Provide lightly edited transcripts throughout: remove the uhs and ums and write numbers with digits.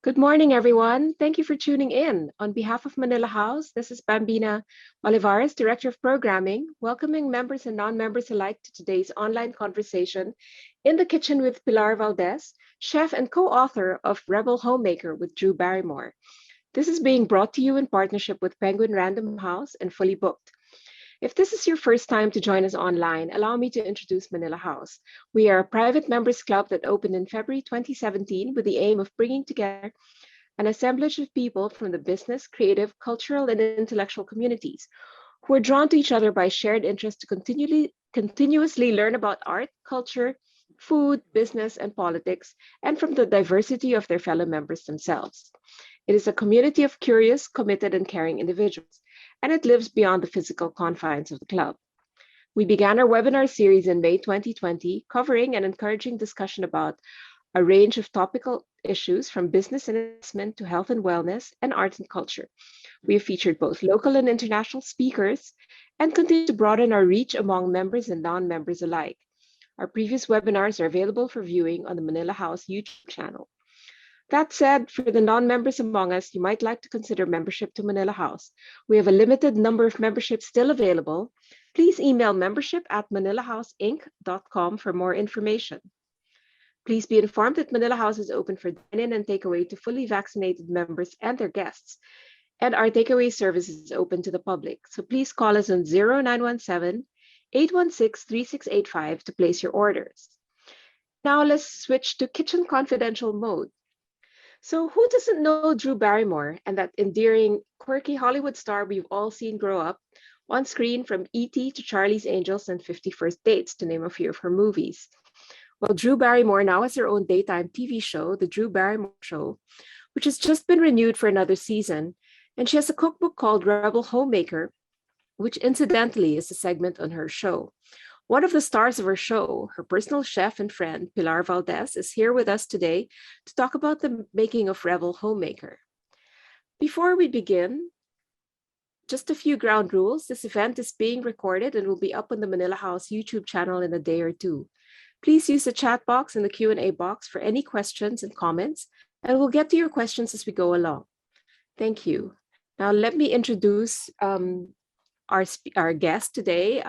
Good morning, everyone. Thank you for tuning in. On behalf of Manila House, this is Bambina Olivares, Director of Programming, welcoming members and non-members alike to today's online conversation in the kitchen with Pilar Valdes, chef and co-author of Rebel Homemaker with Drew Barrymore. This is being brought to you in partnership with Penguin Random House and Fully Booked. If this is your first time to join us online, allow me to introduce Manila House. We are a private members club that opened in February 2017 with the aim of bringing together an assemblage of people from the business, creative, cultural, and intellectual communities who are drawn to each other by shared interest to continuously learn about art, culture, food, business, and politics, and from the diversity of their fellow members themselves. It is a community of curious, committed, and caring individuals, and it lives beyond the physical confines of the club. We began our webinar series in May 2020, covering and encouraging discussion about a range of topical issues from business and investment to health and wellness and arts and culture. We have featured both local and international speakers and continue to broaden our reach among members and non-members alike. Our previous webinars are available for viewing on the Manila House YouTube channel. That said, for the non-members among us, you might like to consider membership to Manila House. We have a limited number of memberships still available. Please email membership@manilahouseinc.com for more information. Please be informed that Manila House is open for dine-in and takeaway to fully vaccinated members and their guests, and our takeaway service is open to the public. So please call us on 0917-816-3685 to place your orders. Now let's switch to Kitchen Confidential mode. So who doesn't know Drew Barrymore and that endearing, quirky Hollywood star we've all seen grow up on screen from E.T. to Charlie's Angels and 51st Dates, to name a few of her movies? Well, Drew Barrymore now has her own daytime TV show, The Drew Barrymore Show, which has just been renewed for another season. And she has a cookbook called Rebel Homemaker, which incidentally is a segment on her show. One of the stars of her show, her personal chef and friend, Pilar Valdes, is here with us today to talk about the making of Rebel Homemaker. Before we begin, just a few ground rules. This event is being recorded and will be up on the Manila House YouTube channel in a day or two. Please use the chat box and the Q&A box for any questions and comments, and we'll get to your questions as we go along. Thank you. Now, let me introduce our guest today,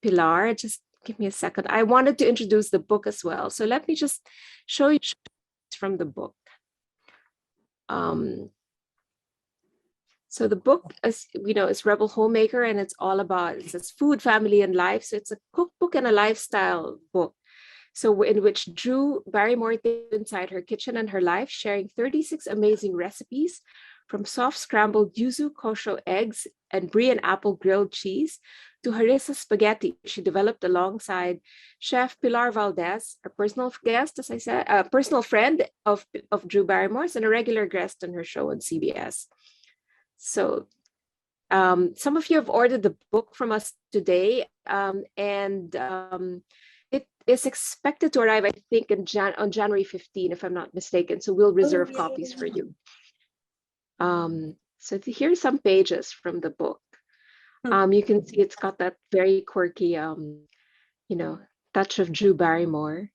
Pilar. Just give me a second. I wanted to introduce the book as well. So let me just show you from the book. So the book, as we know, is Rebel Homemaker, and it's all about, it says food, family, and life. So it's a cookbook and a lifestyle book. So in which Drew Barrymore takes inside her kitchen and her life, sharing 36 amazing recipes from soft scrambled yuzu kosho eggs and brie and apple grilled cheese to harissa spaghetti she developed alongside Chef Pilar Valdes, a personal guest, as I said, a personal friend of Drew Barrymore's and a regular guest on her show on CBS. So some of you have ordered the book from us today, and it is expected to arrive, I think, on January 15, if I'm not mistaken. So we'll reserve copies for you. So here's some pages from the book. You can see it's got that very quirky, touch of Drew Barrymore.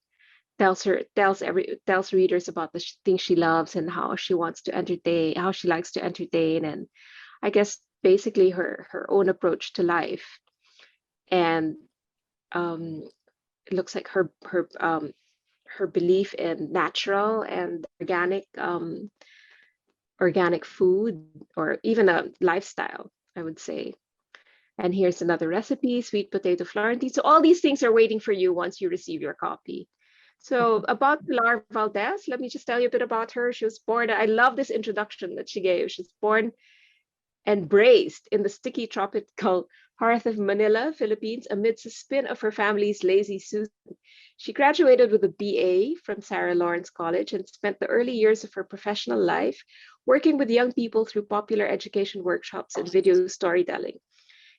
Tells readers about the things she loves and how she wants to entertain, how she likes to entertain, and I guess basically her own approach to life. And it looks like her belief in natural and organic food, or even a lifestyle, I would say. And here's another recipe, sweet potato Florentine. So all these things are waiting for you once you receive your copy. So about Pilar Valdes, let me just tell you a bit about her. She was born, I love this introduction that she gave. She was born and raised in the sticky tropical hearth of Manila, Philippines, amidst the spin of her family's lazy Susan. She graduated with a BA from Sarah Lawrence College and spent the early years of her professional life working with young people through popular education workshops and video storytelling.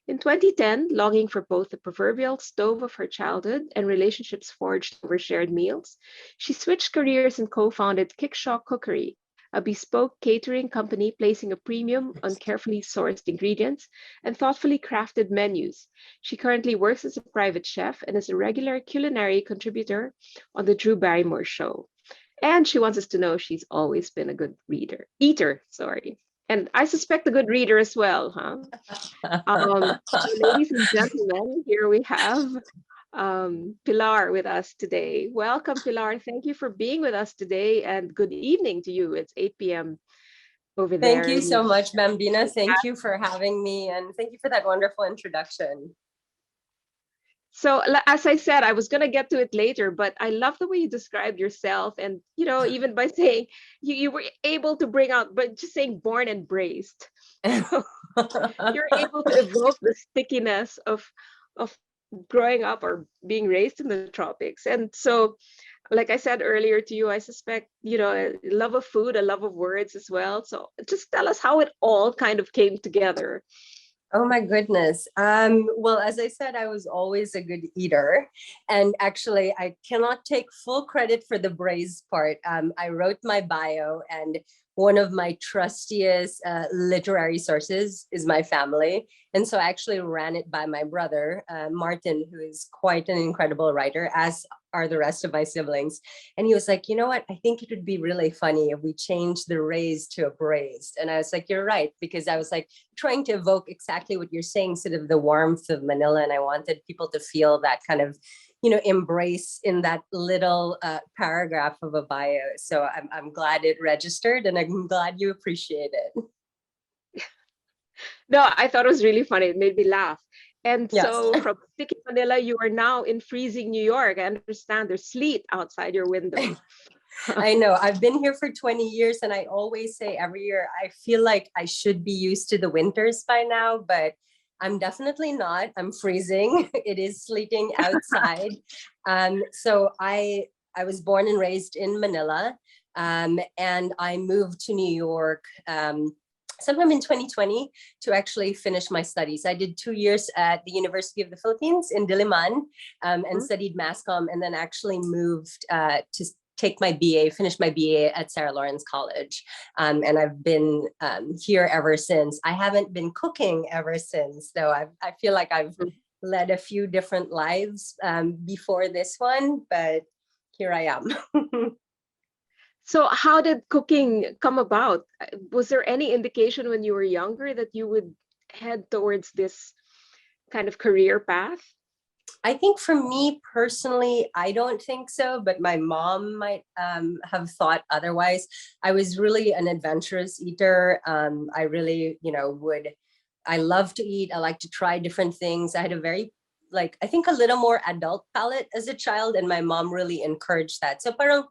In 2010, longing for both the proverbial stove of her childhood and relationships forged over shared meals, she switched careers and co-founded Kickshaw Cookery, a bespoke catering company placing a premium on carefully sourced ingredients and thoughtfully crafted menus. She currently works as a private chef and is a regular culinary contributor on The Drew Barrymore Show. And she wants us to know she's always been a good eater, sorry. And I suspect a good reader as well, huh? So ladies and gentlemen, here we have Pilar with us today. Welcome, Pilar. Thank you for being with us today, and good evening to you. It's 8 p.m. over Thank there you in. so much, Bambina. Thank you for having me, and thank you for that wonderful introduction. So, as I said, I was going to get to it later, but I love the way you described yourself. And, even by saying you were able to bring out, but just saying born and braced. So you're able to evoke the stickiness of growing up or being raised in the tropics. And so, like I said earlier to you, I suspect, a love of food, a love of words as well. So just tell us how it all kind of came together. Oh my goodness. Well, as I said, I was always a good eater. And actually, I cannot take full credit for the braised part. I wrote my bio, and one of my trustiest literary sources is my family. And so I actually ran it by my brother, Martin, who is quite an incredible writer, as are the rest of my siblings. And he was like, you know what? I think it would be really funny if we changed the raised to a braised. And I was like, you're right, because I was like trying to evoke exactly what you're saying, sort of the warmth of Manila. And I wanted people to feel that kind of, embrace in that little paragraph of a bio. So I'm glad it registered, and I'm glad you appreciate it. No, I thought it was really funny. It made me laugh. And Yes. so from sticky Manila, you are now in freezing New York. I understand there's sleet outside your window. I know. I've been here for 20 years, and I always say every year, I feel like I should be used to the winters by now, but I'm definitely not. I'm freezing. It is sleeting outside. So I was born and raised in Manila, and I moved to New York sometime in 2020 to actually finish my studies. I did 2 years at the University of the Philippines in Diliman, and studied mass comm, and then actually moved to take my BA, finish my BA at Sarah Lawrence College. And I've been here ever since. I haven't been cooking ever since, though. I feel like I've led a few different lives before this one, but here I am. So how did cooking come about? Was there any indication when you were younger that you would head towards this kind of career path? I think for me personally, I don't think so, but my mom might have thought otherwise. I was really an adventurous eater. I really, I love to eat. I like to try different things. I had a very, I think a little more adult palate as a child, and my mom really encouraged that. So parang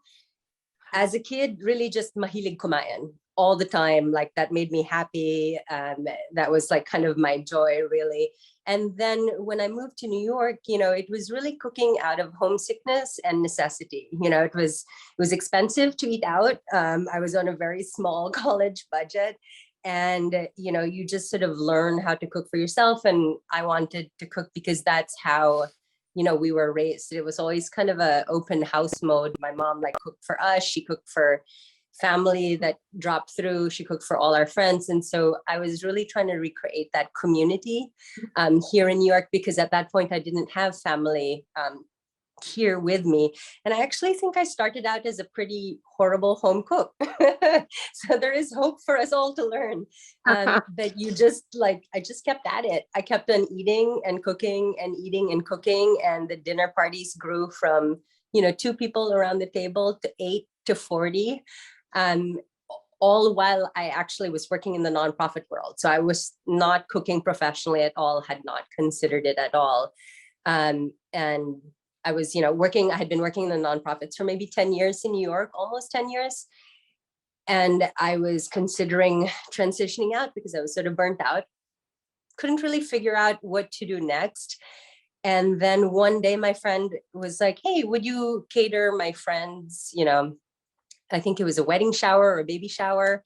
as a kid, really just mahilig kumain all the time. Like that made me happy. That was like kind of my joy, really. And then when I moved to New York, it was really cooking out of homesickness and necessity. It was expensive to eat out. I was on a very small college budget. And, you just sort of learn how to cook for yourself. And I wanted to cook because that's how we were raised. It was always kind of a open house mode. My mom cooked for us. She cooked for family that dropped through. She cooked for all our friends. And so I was really trying to recreate that community here in New York, because at that point I didn't have family here with me. And I actually think I started out as a pretty horrible home cook. So there is hope for us all to learn. But I just kept at it. I kept on eating and cooking and eating and cooking. And the dinner parties grew from, 2 people around the table to 8 to 40. All while I actually was working in the nonprofit world. So I was not cooking professionally at all, had not considered it at all. And I was, I had been working in the nonprofits for maybe 10 years in New York, almost 10 years. And I was considering transitioning out because I was sort of burnt out. Couldn't really figure out what to do next. And then one day my friend was like, hey, would you cater my friends, I think it was a wedding shower or a baby shower.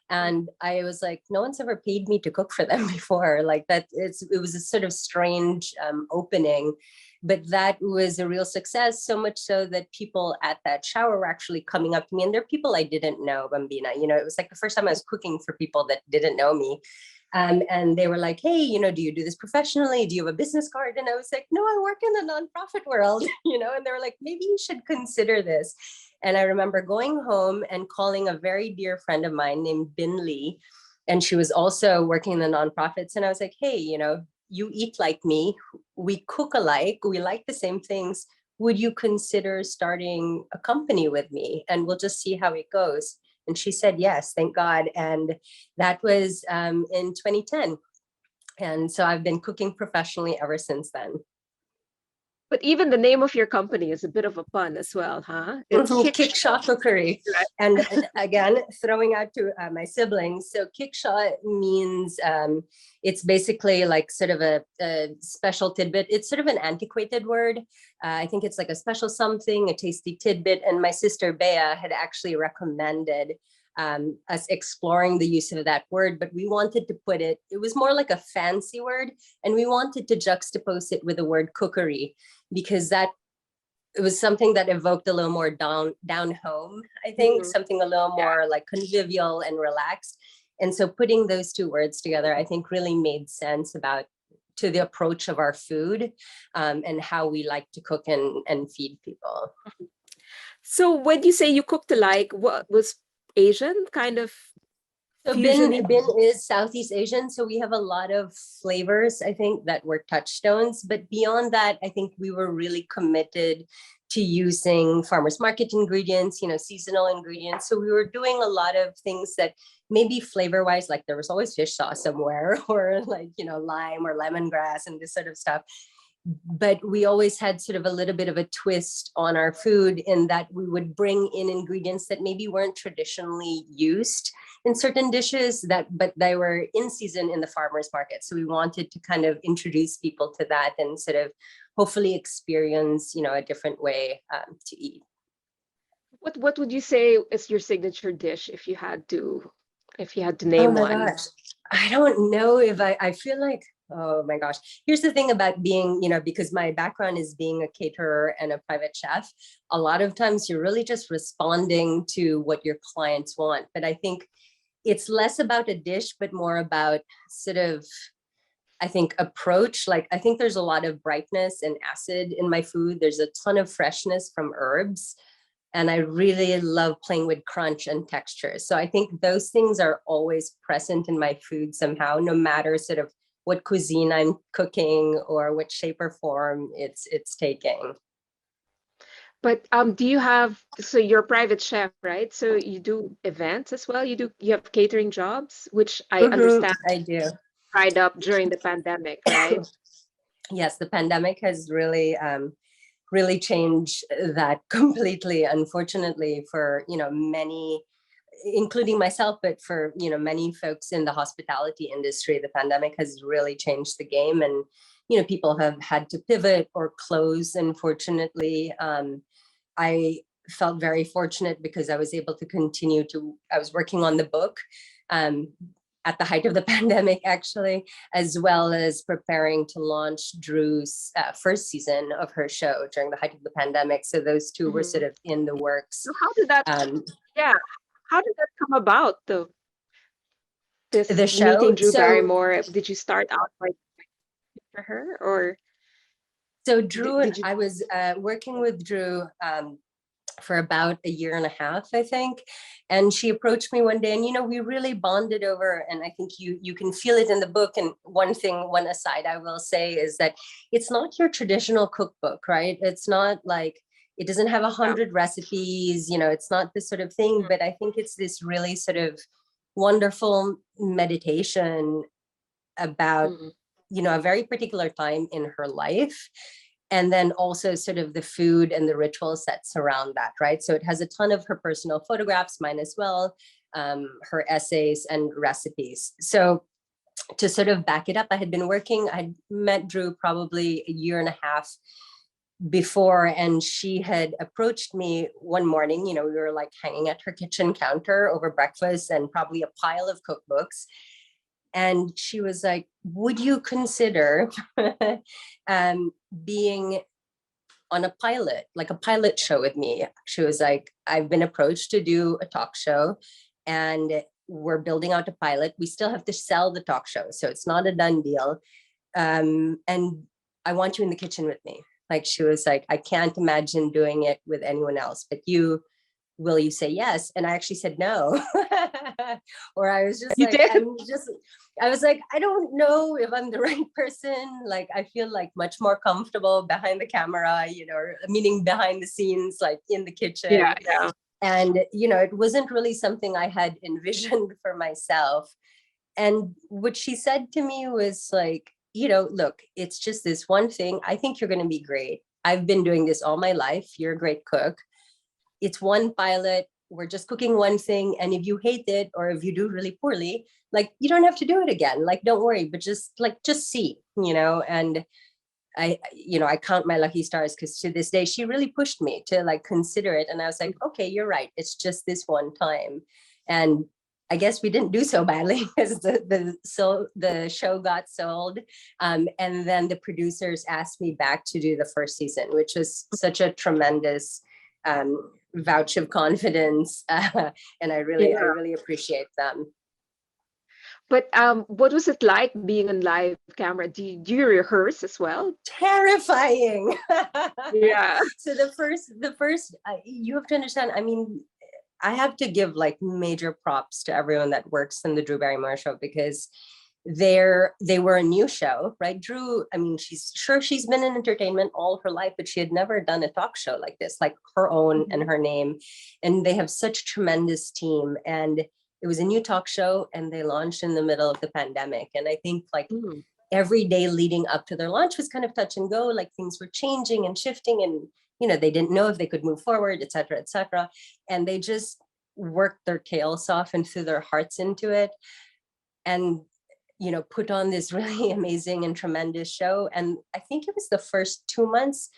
And I was like, no one's ever paid me to cook for them before. Like that, it was a sort of strange opening, but that was a real success. So much so that people at that shower were actually coming up to me, and they're people I didn't know, Bambina. It was like the first time I was cooking for people that didn't know me. And they were like, hey, do you do this professionally? Do you have a business card? And I was like, no, I work in the nonprofit world, and they were like, maybe you should consider this. And I remember going home and calling a very dear friend of mine named Bin Lee. And she was also working in the nonprofits. And I was like, hey, you eat like me. We cook alike. We like the same things. Would you consider starting a company with me? And we'll just see how it goes. And she said, yes, thank God. And that was in 2010. And so I've been cooking professionally ever since then. But even the name of your company is a bit of a pun as well, huh? It's Kickshaw Cookery. right? And again, throwing out to my siblings. So Kickshaw means it's basically like sort of a special tidbit. It's sort of an antiquated word. I think it's like a special something, a tasty tidbit. And my sister Bea had actually recommended us exploring the use of that word, but we wanted to put it was more like a fancy word, and we wanted to juxtapose it with the word cookery, because that it was something that evoked a little more down home, I think, something a little more like convivial and relaxed. And so putting those two words together, I think really made sense to the approach of our food and how we like to cook and feed people. So when you say you cooked alike, what was Asian kind of? So Bin is Southeast Asian, so we have a lot of flavors, I think, that were touchstones. But beyond that, I think we were really committed to using farmers market ingredients, seasonal ingredients. So we were doing a lot of things that maybe flavor-wise, like there was always fish sauce somewhere, or like, lime or lemongrass and this sort of stuff. But we always had sort of a little bit of a twist on our food, in that we would bring in ingredients that maybe weren't traditionally used in certain dishes, but they were in season in the farmers market. So we wanted to kind of introduce people to that and sort of hopefully experience, a different way to eat. What would you say is your signature dish if you had to name Oh my one? gosh. I don't know if I feel like, oh my gosh. Here's the thing about being, because my background is being a caterer and a private chef, a lot of times you're really just responding to what your clients want. But I think it's less about a dish, but more about sort of, I think, approach. Like, I think there's a lot of brightness and acid in my food. There's a ton of freshness from herbs. And I really love playing with crunch and texture. So I think those things are always present in my food somehow, no matter sort of what cuisine I'm cooking or what shape or form it's taking. But do you have, so you're a private chef, right? So you do events as well? You have catering jobs, which I understand I do. dried up during the pandemic, right? Yes, the pandemic has really changed that completely, unfortunately, for many, including myself, but for many folks in the hospitality industry. The pandemic has really changed the game, and people have had to pivot or close. Unfortunately, I felt very fortunate because I was able to continue I was working on the book at the height of the pandemic, actually, as well as preparing to launch Drew's first season of her show during the height of the pandemic. So those two were sort of in the works. So how did that, how did that come about, though? The show? Meeting Drew Barrymore, did you start out like for her, or? So Drew, I was working with Drew for about a year and a half, I think. And she approached me one day, and, we really bonded over, and I think you can feel it in the book. And one aside I will say is that it's not your traditional cookbook, right? It's not like, it doesn't have 100 recipes, it's not this sort of thing, but I think it's this really sort of wonderful meditation about, a very particular time in her life. And then also sort of the food and the rituals that surround that, right? So it has a ton of her personal photographs, mine as well, her essays and recipes. So to sort of back it up, I met Drew probably a year and a half before, and she had approached me one morning. We were like hanging at her kitchen counter over breakfast and probably a pile of cookbooks. And she was like, would you consider being on a pilot show with me? She was like, I've been approached to do a talk show, and we're building out a pilot. We still have to sell the talk show, so it's not a done deal. And I want you in the kitchen with me. Like, she was like, I can't imagine doing it with anyone else but you. will you say yes? And I actually said no. Or I was just You like, did? I was like, I don't know if I'm the right person. Like, I feel like much more comfortable behind the camera, meaning behind the scenes, like in the Yeah, kitchen. yeah. And, it wasn't really something I had envisioned for myself. And what she said to me was like, look, it's just this one thing. I think you're going to be great. I've been doing this all my life. You're a great cook. It's one pilot. We're just cooking one thing. And if you hate it or if you do really poorly, like, you don't have to do it again. Like, don't worry, but just see, and I count my lucky stars because to this day, she really pushed me to like consider it. And I was like, okay, you're right. It's just this one time. And I guess we didn't do so badly because the show got sold. And then the producers asked me back to do the first season, which was such a tremendous vouch of confidence. And I Yeah. really appreciate them. But what was it like being on live camera? Do you rehearse as well? Terrifying. Yeah. So the first you have to understand, I mean, I have to give like major props to everyone that works in the Drew Barrymore show because they were a new show, right? Drew, I mean, she's been in entertainment all her life, but she had never done a talk show like this, like her own and her name. And they have such tremendous team. And it was a new talk show and they launched in the middle of the pandemic. And I think like Mm. every day leading up to their launch was kind of touch and go, like things were changing and shifting and they didn't know if they could move forward, et cetera, et cetera. And they just worked their tails off and threw their hearts into it and put on this really amazing and tremendous show. And I think it was the first 2 months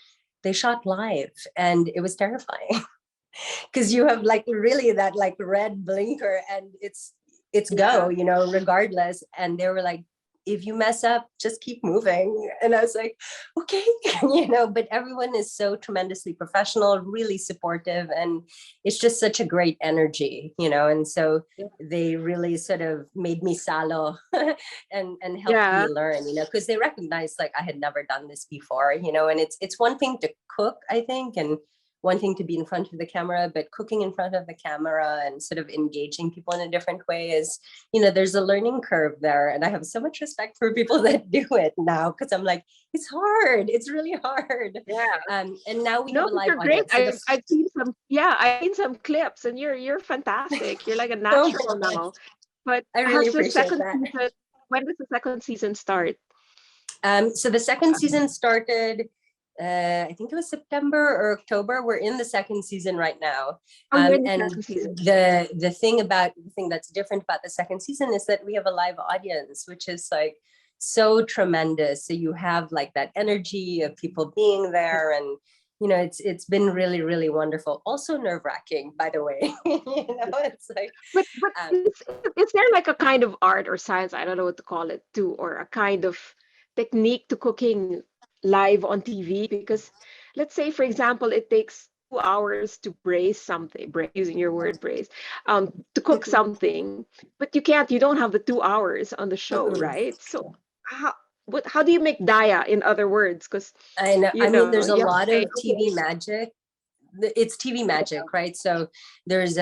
they shot live and it was terrifying because you have like really that like red blinker and it's go, Yeah. regardless. And they were like, if you mess up, just keep moving. And I was like, okay, but everyone is so tremendously professional, really supportive. And it's just such a great energy, and so Yeah. they really sort of made me salo and helped Yeah. me learn, because they recognized like I had never done this before, and it's one thing to cook, I think, and one thing to be in front of the camera, but cooking in front of the camera and sort of engaging people in a different way is, there's a learning curve there. And I have so much respect for people that do it now because I'm like, it's hard. It's really hard. Yeah. And now we have No, a but live you're great. audience. So I've seen some, yeah, I've seen some clips and you're fantastic. You're like a oh natural my now. gosh, But I really has the appreciate second that. season, when does the second season start? So the second season started, I think it was September or October. We're in the second season right now. Oh, you're in the And second season. the thing that's different about the second season is that we have a live audience, which is like so tremendous. So you have like that energy of people being there and it's been really, really wonderful. Also nerve-wracking, by the way. It's like But um, is there like a kind of art or science, I don't know what to call it, too, or a kind of technique to cooking live on TV? Because let's say, for example, it takes 2 hours to braise something, using your word braise, to cook something, but you don't have the 2 hours on the show, right? So how how do you make daya, in other words? Because I know. I mean, there's a you have to lot say, of TV okay, magic. It's TV magic, right? So there's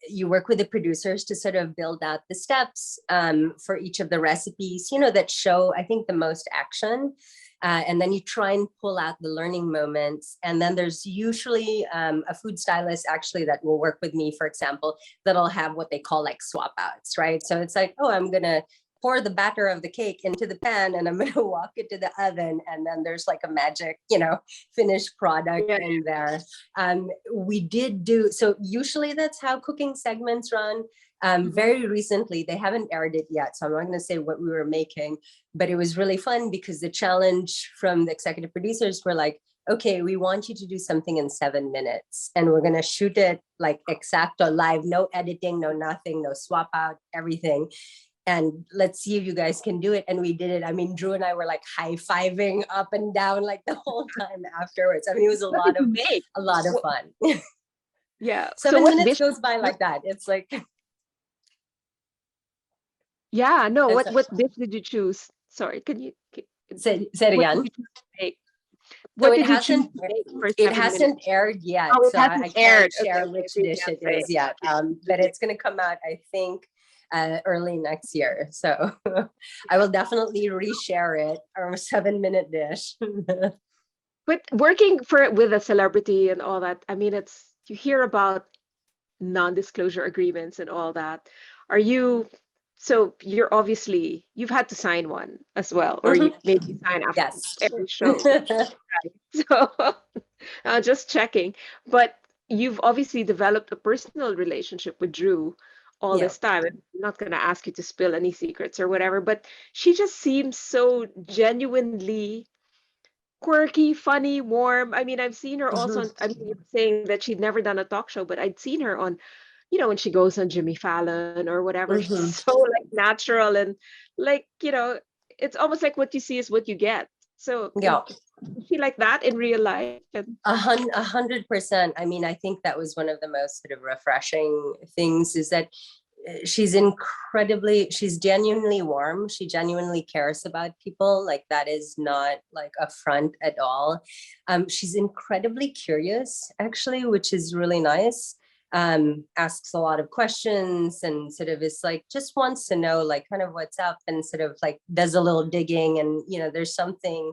you work with the producers to sort of build out the steps for each of the recipes, that show, I think, the most action. And then you try and pull out the learning moments. And then there's usually a food stylist actually that will work with me, for example, that'll have what they call like swap outs, right? So it's like, oh, I'm gonna pour the batter of the cake into the pan and I'm going to walk it to the oven. And then there's like a magic, finished product yeah, in there. We did do, so usually that's how cooking segments run. Very recently, they haven't aired it yet. So I'm not going to say what we were making, but it was really fun because the challenge from the executive producers were like, okay, we want you to do something in 7 minutes and we're going to shoot it like exacto live, no editing, no nothing, no swap out, everything. And let's see if you guys can do it. And we did it. I mean, Drew and I were like high-fiving up and down like the whole time afterwards. I mean, it was what did you make? a lot of fun. Yeah. So 7 minutes what goes by what like that. It's like, yeah, no, I'm what sorry, dish did you choose? Sorry, say it what did again. you choose to make? So what did you choose to make for it 7 minutes? hasn't aired yet, Oh, it so hasn't I aired. can't Okay, share okay, which so you dish can't it say. is yet. But Okay. it's going to come out, I think, early next year. So I will definitely reshare it, our 7 minute dish. But working for with a celebrity and all that, I mean, it's you hear about non-disclosure agreements and all that. Are you so you're obviously you've had to sign one as well, or you Mhm. maybe sign after Yes. every show. So just checking. But you've obviously developed a personal relationship with Drew all Yeah. this time. I'm not going to ask you to spill any secrets or whatever, but she just seems so genuinely quirky, funny, warm. I mean, I've seen her also Mhm. on, I mean, you were saying that she'd never done a talk show, but I'd seen her on, when she goes on Jimmy Fallon or whatever, Mhm. she's so like natural and like, it's almost like what you see is what you get. So Yeah. is she like that in real life? And 100%. I mean, I think that was one of the most sort of refreshing things is that she's genuinely warm. She genuinely cares about people. Like that is not like a front at all. She's incredibly curious, actually, which is really nice. Asks a lot of questions and sort of is like just wants to know like kind of what's up and sort of like does a little digging and there's something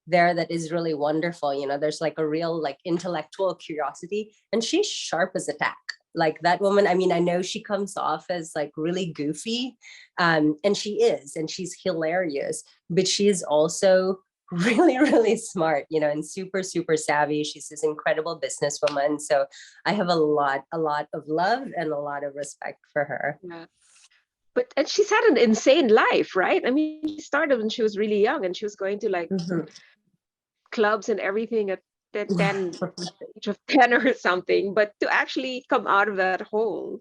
there that is really wonderful. There's like a real like intellectual curiosity and she's sharp as a tack. Like that woman, I mean, I know she comes off as like really goofy, and she is, and she's hilarious, but she is also really, really smart, and super, super savvy. She's this incredible businesswoman. So I have a lot of love and a lot of respect for her. yeah. But and she's had an insane life, right? I mean, she started when she was really young and she was going to like Mhm. clubs and everything at the 10 age of 10 or something, but to actually come out of that hole,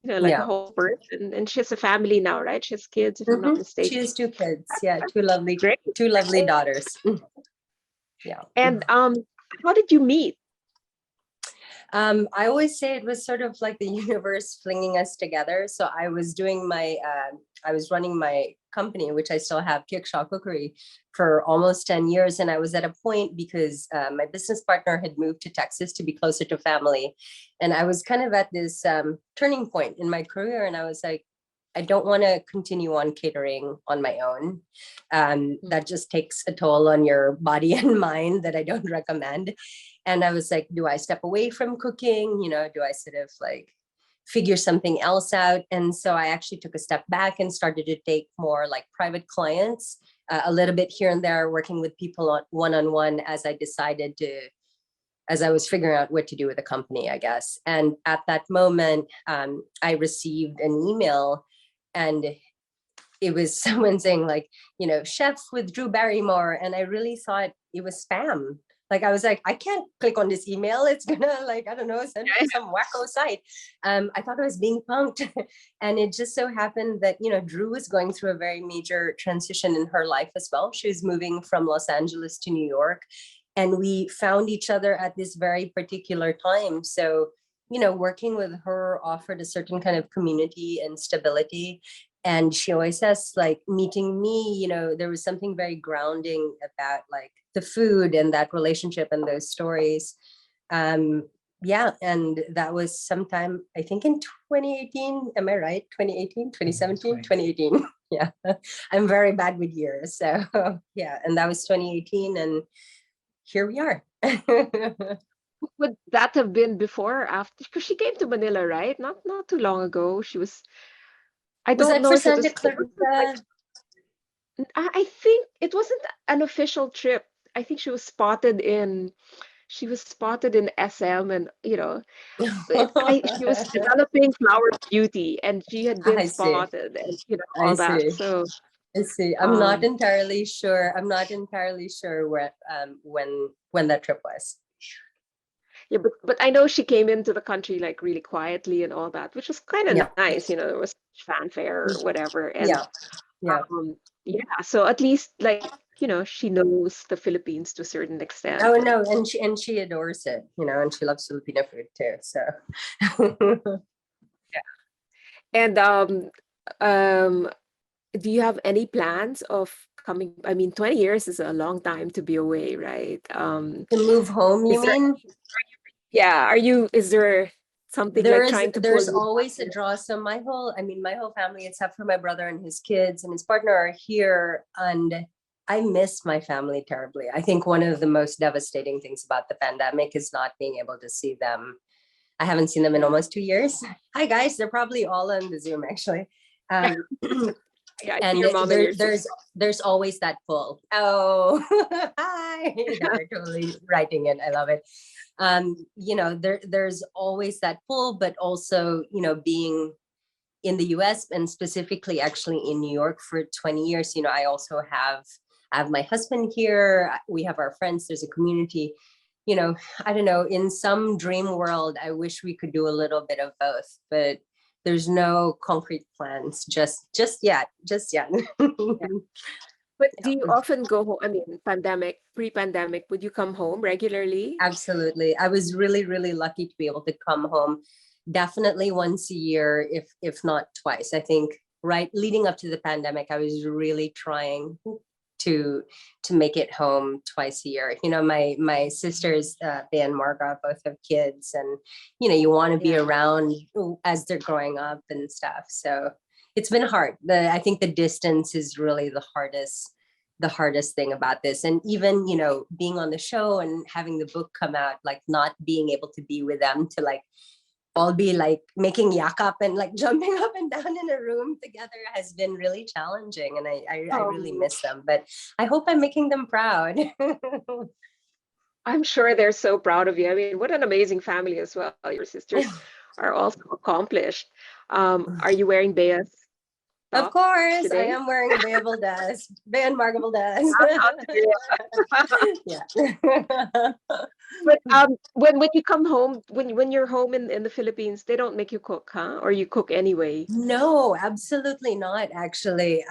like a Yeah. whole person. And she has a family now, right? She has kids, if I'm not She mistaken. has two kids. Yeah, That's great. two lovely daughters. Yeah. And how did you meet? I always say it was sort of like the universe flinging us together. So I was running my company, which I still have, Kickshaw Cookery, for almost 10 years. And I was at a point because my business partner had moved to Texas to be closer to family. And I was kind of at this turning point in my career. And I was like, I don't want to continue on catering on my own. That just takes a toll on your body and mind that I don't recommend. And I was like, do I step away from cooking? Do I sort of like figure something else out? And so I actually took a step back and started to take more like private clients, a little bit here and there, working with people on one-on-one as I was figuring out what to do with the company, I guess. And at that moment, I received an email and it was someone saying like, chef with Drew Barrymore. And I really thought it was spam. Like I was like, I can't click on this email. It's gonna like, I don't know, send me to some wacko site. I thought I was being punked. And it just so happened that, Drew was going through a very major transition in her life as well. She was moving from Los Angeles to New York. And we found each other at this very particular time. So, working with her offered a certain kind of community and stability. And she always says like meeting me, there was something very grounding about like the food and that relationship and those stories. Yeah, and that was sometime I think in 2018. Am I right? 2018, 2017, 2018. Yeah, I'm very bad with years. So yeah, and that was 2018 and here we are. Would that have been before or after? Because she came to Manila, right? Not too long ago. She was. I Was don't that know for if it Santa was. It wasn't like Clarita? I think it wasn't an official trip. I think she was spotted in SM and she was developing flower beauty and she had been I see. spotted and I all that. see. So I see. I'm not um entirely sure. I'm not entirely sure where when that trip was. yeah, but I know she came into the country like really quietly and all that, which was kind of Yeah. nice. There was fanfare or whatever. And Yeah. Yeah. yeah, so at least like, she knows the Philippines to a certain extent. Oh And no, and she adores it, and she loves Filipino food too. So yeah. And um do you have any plans of coming? I mean, 20 years is a long time to be away, right? To move home, you Is there, mean? yeah, is there something like trying to pull There's you back? always a draw. So my whole family, except for my brother and his kids and his partner, are here, and I miss my family terribly. I think one of the most devastating things about the pandemic is not being able to see them. I haven't seen them in Yeah. almost 2 years. Hi guys, they're probably all on the Zoom actually. Um, Yeah, I see and your mom and your sister. there's always that pull. Oh, hi, they're totally writing it. I love it. There's always that pull, but also, being in the US and specifically actually in New York for 20 years, I also have my husband here. We have our friends, there's a community. I don't know, in some dream world, I wish we could do a little bit of both, but there's no concrete plans just yet, just yet. Yeah. But do you often go home? I mean, pre-pandemic, would you come home regularly? Absolutely. I was really, really lucky to be able to come home definitely once a year, if not twice. I think right leading up to the pandemic, I was really trying to make it home twice a year. My sisters, Bea and Marga, both have kids, and you want to be Yeah. around as they're growing up and stuff. So it's been hard. I think the distance is really the hardest thing about this. And even being on the show and having the book come out, like not being able to be with them, to like all be like making yakap and like jumping up and down in a room together, has been really challenging, and I really Oh, miss them, but I hope I'm making them proud. I'm sure they're so proud of you. I mean, what an amazing family as well. Your sisters are also accomplished. Are you wearing Bea's Of top course, I today? am wearing a Beable Des, Bay and Margable Des. Shout out to Bea. Yeah. But when you come home, when you're home in the Philippines, they don't make you cook, huh? Or you cook anyway? No, absolutely not, actually.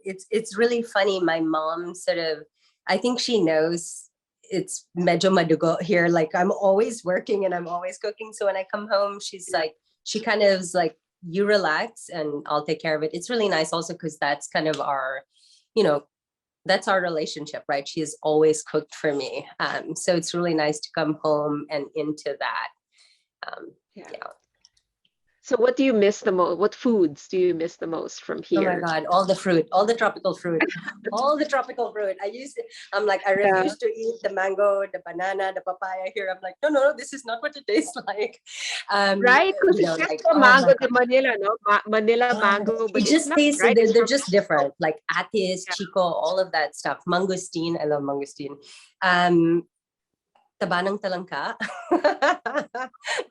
It's really funny. My mom sort of, I think she knows it's medyo madugo here. Like I'm always working and I'm always cooking. So when I come home, she's Yeah. like, she kind of is like, you relax and I'll take care of it. It's really nice also because that's kind of you know, that's our relationship, right? She has always cooked for me. So it's really nice to come home and into that. Yeah. Yeah. So what do you miss the most? What foods do you miss the most from Oh my here? God, all the fruit, all the tropical fruit, all the tropical fruit. I'm like, I Yeah. refuse to eat the mango, the banana, the papaya here. I'm like, no, no, no, this is not what it tastes like. Right? Because it's just Like, the oh my mango de God. Manila, no? Manila mango, but It it's just not, tastes, right? It's they're from just different. Like atis, yeah. chico, all of that stuff. Mangosteen, I love mangosteen. Um, Tabanang talangka.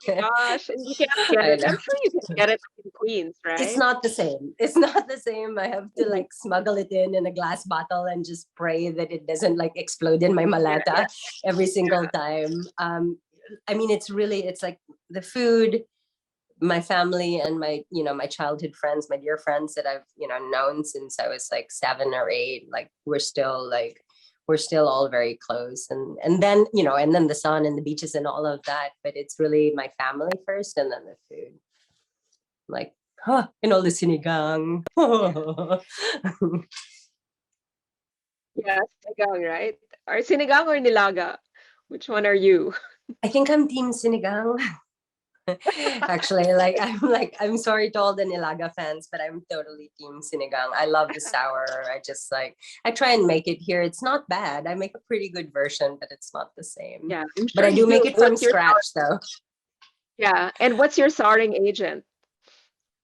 Gosh, and you can't get I it. know. I'm sure you can get it in Queens, It's right? not the same. It's not the same. I have to Mhm. like smuggle it in a glass bottle and just pray that it doesn't like explode in my Yeah, yeah, malata every single time. I mean, it's like the food, my family, and my childhood friends, my dear friends that I've known since I was like 7 or 8. Like we're still all very close, and then the sun and the beaches and all of that. But it's really my family first, and then the food. Like, and all the sinigang. yeah, sinigang, right? Or sinigang or nilaga? Which one are you? I think I'm team sinigang. Actually, I'm sorry to all the Nilaga fans, but I'm totally team sinigang. I love the sour. I try and make it here. It's not bad. I make a pretty good version, but it's not the same. Yeah, I'm But sure I you do make do. it from scratch though. Yeah, and what's your souring agent?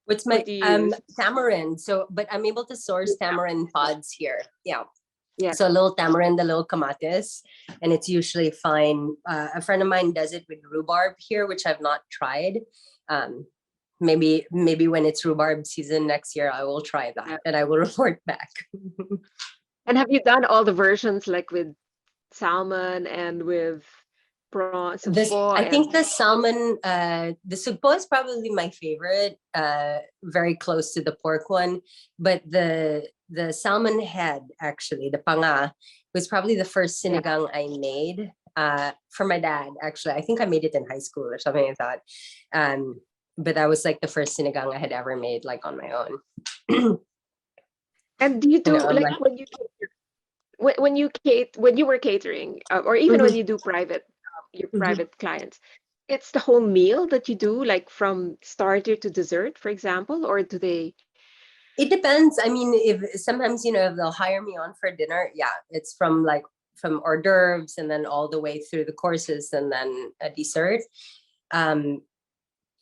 What's What my do you use? tamarind? So, but I'm able to source tamarind pods here. Yeah. Yeah, So a little tamarind, a little kamatis, and it's usually fine. A friend of mine does it with rhubarb here, which I've not tried. Um, maybe when it's rhubarb season next year, I will try yeah. that and I will report back. And have you done all the versions like with salmon and with prawn, This, sugpo, I think and the salmon, the sugpo is probably my favorite, very close to the pork one. But the salmon head, actually, the panga, was probably the first yeah. sinigang I made for my dad. Actually, I think I made it in high school or something like that. But that was like the first sinigang I had ever made, like on my own. And do you You know, do I'm like like, when you were catering, or even when mhm, you do private, your mhm. private clients, it's the whole meal that you do, like from starter to dessert, for example, or do they? It depends. I mean, if sometimes, if they'll hire me on for dinner, yeah, it's from hors d'oeuvres and then all the way through the courses and then a dessert. Um,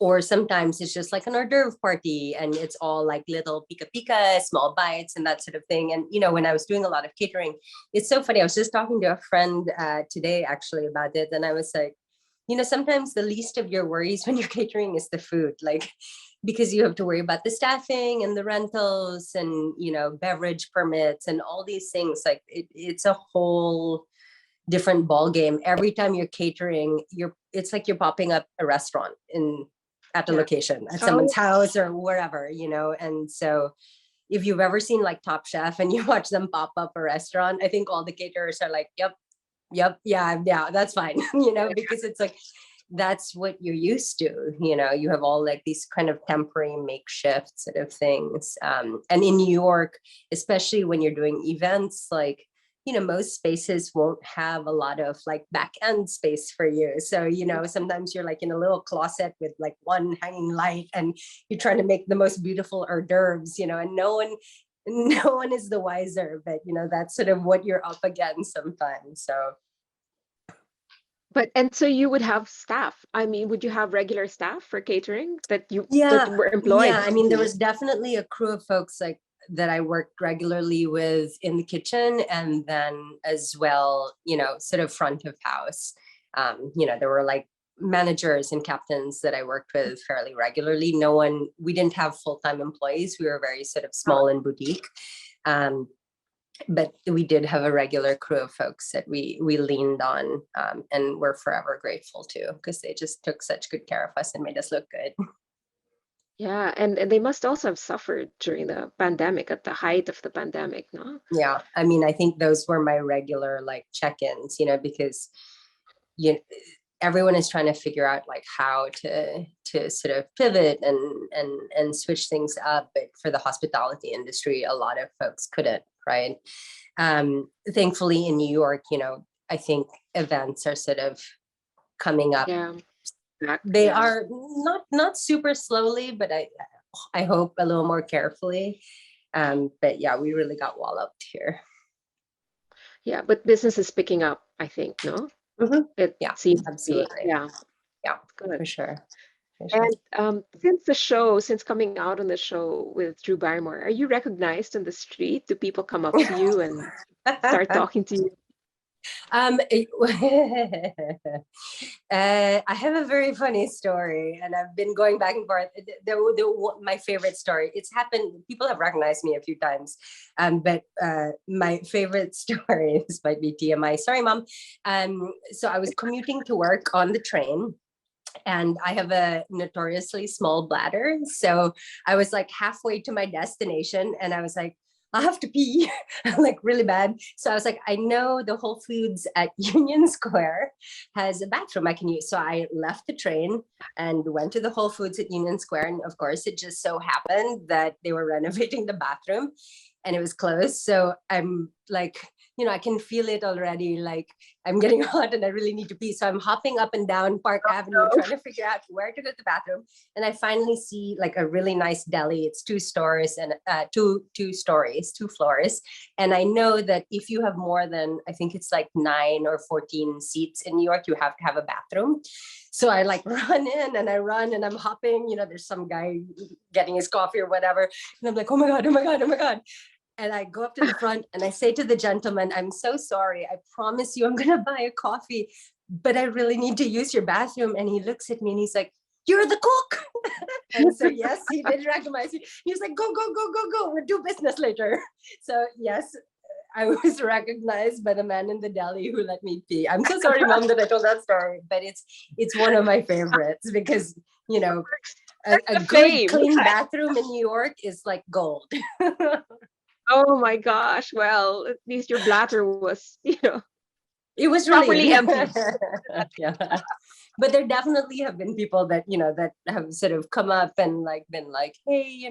or sometimes it's just like an hors d'oeuvre party and it's all like little pika pika, small bites and that sort of thing. And, when I was doing a lot of catering, it's so funny. I was just talking to a friend today actually about it. And I was like, sometimes the least of your worries when you're catering is the food, like, because you have to worry about the staffing and the rentals and, beverage permits and all these things. Like it's a whole different ball game. Every time you're catering, it's like you're popping up a restaurant at a Yeah. location, at someone's Oh, house or wherever, and so if you've ever seen like Top Chef and you watch them pop up a restaurant, I think all the caterers are like, yep, yeah, that's fine, because it's like that's what you're used to. You have all like these kind of temporary makeshift sort of things. And in New York, especially when you're doing events, like, most spaces won't have a lot of like back end space for you. So, sometimes you're like in a little closet with like one hanging light and you're trying to make the most beautiful hors d'oeuvres, and no one is the wiser, but that's sort of what you're up against sometimes. So but and so you would have staff. I mean, would you have regular staff for catering that yeah, were employed yeah. I mean, to there you? was definitely a crew of folks like that I worked regularly with in the kitchen, and then as well, sort of front of house. There were like managers and captains that I worked with fairly regularly. We didn't have full-time employees. We were very sort of Oh, small and boutique. Um, but we did have a regular crew of folks that we leaned on, and we're forever grateful to, because they just took such good care of us and made us look good. yeah, and they must also have suffered during the pandemic, at the height of the pandemic, no? Yeah, I mean, I think those were my regular like check-ins, because you everyone is trying to figure out like how to sort of pivot and switch things up. But for the hospitality industry, a lot of folks couldn't, right? Thankfully in New York, I think events are sort of coming up. Yeah, back, They yeah. are not super slowly, but I hope a little more carefully. But yeah, we really got walloped here. Yeah, but business is picking up, I think, no? Mhm. It Yeah, seems to be. absolutely. Yeah, Yeah, good. for sure. For sure. And since coming out on the show with Drew Barrymore, are you recognized on the street? Do people come up to you and start talking to you? um, I have a very funny story, and I've been going back and forth. My favorite story. It's happened. People have recognized me a few times, but my favorite story. This might be TMI. Sorry, mom. So I was commuting to work on the train, and I have a notoriously small bladder. So I was like halfway to my destination and I was like, I have to pee, like really bad. So I was like, I know the Whole Foods at Union Square has a bathroom I can use. So I left the train and went to the Whole Foods at Union Square. And of course, it just so happened that they were renovating the bathroom and it was closed. So I'm like, I can feel it already. Like I'm getting hot and I really need to pee. So I'm hopping up and down Park Avenue, No. trying to figure out where to go to the bathroom. And I finally see like a really nice deli. It's two stores and two stories, two floors. And I know that if you have more than, I think it's like 9 or 14 seats in New York, you have to have a bathroom. So I like run in and I run and I'm hopping, there's some guy getting his coffee or whatever. And I'm like, oh my God, oh my God, oh my God. And I go up to the front and I say to the gentleman, I'm so sorry. I promise you I'm going to buy a coffee, but I really need to use your bathroom. And he looks at me and he's like, you're the cook. And so, yes, he did recognize me. He was like, go, go, go, go, go. We'll do business later. So, yes, I was recognized by the man in the deli who let me pee. I'm so sorry, mom, that I told that story, but it's one of my favorites because, That's a the good, fame. clean bathroom in New York is like gold. Oh my gosh. Well, at least your bladder was, It was really, properly emptied. yeah. But there definitely have been people that, that have sort of come up and like been like, hey,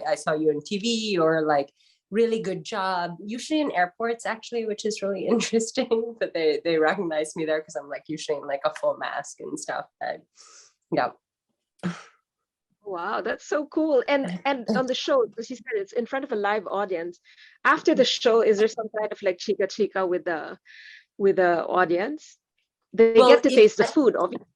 I saw you on TV, or like, really good job. Usually in airports, actually, which is really interesting that they recognize me there because I'm like usually in like a full mask and stuff. But yeah. Wow, that's so cool. And on the show, as you said, it's in front of a live audience. After the show, is there some kind of like chica chica with the audience? They Well, get to taste the food, obviously.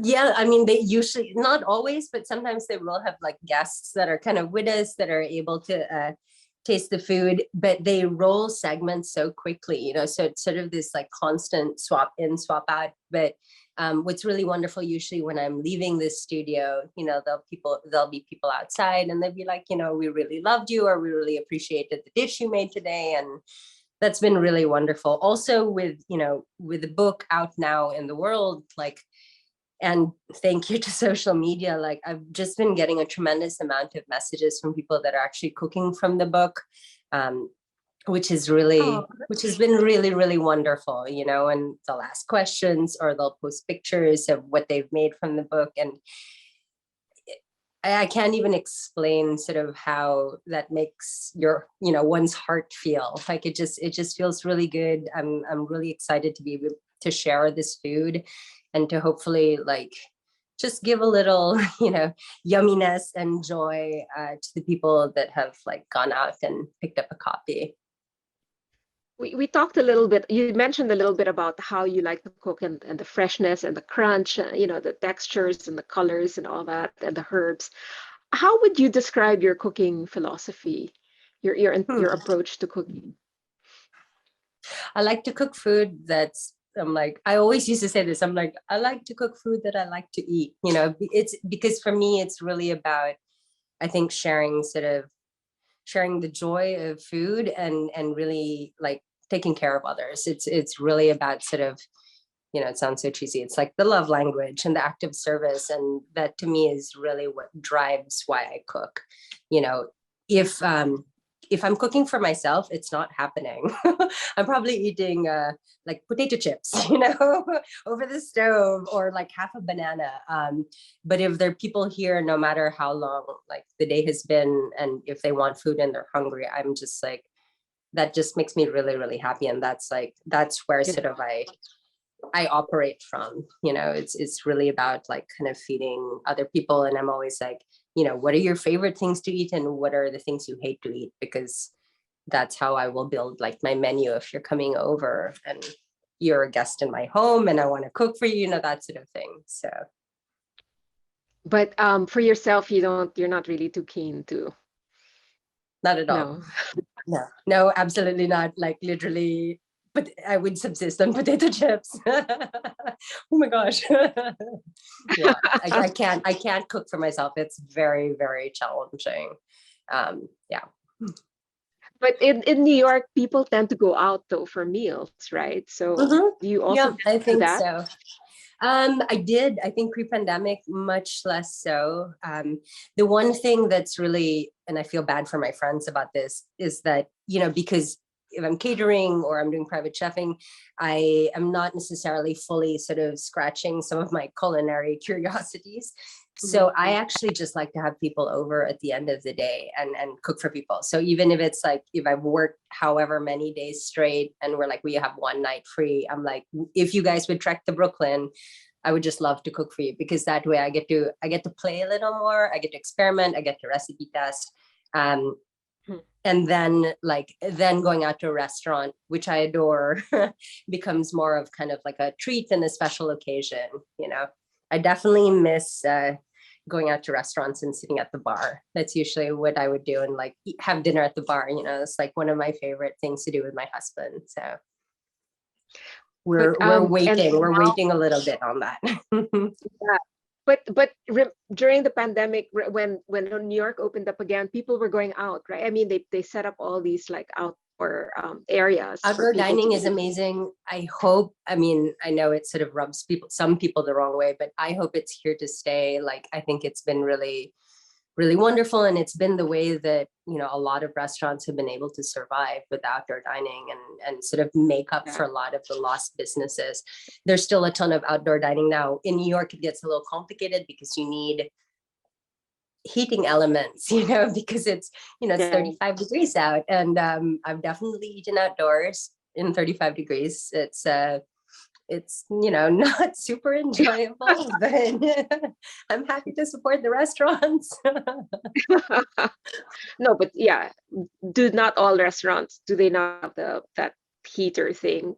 yeah, I mean, they usually, not always, but sometimes they will have like guests that are kind of with us that are able to taste the food, but they roll segments so quickly, you know, so it's sort of this like constant swap in, swap out. But what's really wonderful usually when I'm leaving this studio, you know, there'll be people outside and they'll be like, you know, we really loved you, or we really appreciated the dish you made today. And that's been really wonderful. Also with, you know, with the book out now in the world, like, and thank you to social media, like I've just been getting a tremendous amount of messages from people that are actually cooking from the book, which is really, which has been really, really wonderful, you know, and they'll ask questions or they'll post pictures of what they've made from the book. And I can't even explain sort of how that makes your, you know, one's heart feel. Like it just feels really good. I'm really excited to be able to share this food and to hopefully like just give a little, you know, yumminess and joy to the people that have like gone out and picked up a copy. We talked a little bit, you mentioned a little bit about how you like to cook and the freshness and the crunch, you know, the textures and the colors and all that, and the herbs. How would you describe your cooking philosophy, your approach to cooking? I like to cook food that's, I'm like, I always used to say this, I'm like, I like to cook food that I like to eat, you know, it's because for me, it's really about, I think, sharing the joy of food and really like taking care of others. It's really about sort of, you know, it sounds so cheesy. It's like the love language and the act of service. And that to me is really what drives why I cook. You know, if if I'm cooking for myself, it's not happening. I'm probably eating like potato chips, you know, over the stove, or like half a banana. But if there are people here, no matter how long like the day has been, and if they want food and they're hungry, I'm just like, that just makes me really, really happy. And that's like, that's where Yeah. sort of I operate from, you know, it's really about like kind of feeding other people. And I'm always like, you know, what are your favorite things to eat and what are the things you hate to eat? Because that's how I will build like my menu. If you're coming over and you're a guest in my home and I want to cook for you, you know, that sort of thing. So But for yourself, you're not really too keen to. not at all. No. No, absolutely not. Like literally, but I would subsist on potato chips. Oh my gosh. Yeah, I can't cook for myself. It's very, very challenging. Yeah. But in New York, people tend to go out though for meals, right? So Mhm. do you also Yeah, tend I to do think that? so. I did. I think pre-pandemic, much less so. The one thing that's really, and I feel bad for my friends about this, is that, you know, because if I'm catering or I'm doing private chefing, I am not necessarily fully sort of scratching some of my culinary curiosities. So Mhm. I actually just like to have people over at the end of the day and cook for people. So even if it's like, if I've worked however many days straight and we're like, we have one night free, I'm like, if you guys would trek to Brooklyn, I would just love to cook for you, because that way I get to play a little more, I get to experiment, I get to recipe test. Um, Hmm. and then going out to a restaurant, which I adore, becomes more of kind of like a treat and a special occasion. You know, I definitely miss going out to restaurants and sitting at the bar. That's usually what I would do, and like have dinner at the bar. You know, it's like one of my favorite things to do with my husband. So But we're and waiting. We're now, waiting a little bit on that. yeah. During the pandemic, when New York opened up again, people were going out, right? I mean, they set up all these like outdoor areas for Outdoor people to dining is eat. amazing. I hope, I mean, I know it sort of rubs some people the wrong way, but I hope it's here to stay. Like, I think it's been really, really wonderful. And it's been the way that, you know, a lot of restaurants have been able to survive with outdoor dining and sort of make up Yeah. for a lot of the lost businesses. There's still a ton of outdoor dining now. In New York, it gets a little complicated because you need heating elements, you know, because it's, you know, it's Yeah. 35 degrees out, and I've definitely eaten outdoors in 35 degrees. It's, you know, not super enjoyable, but I'm happy to support the restaurants. No, but yeah, do not all restaurants, do they not have that heater thing?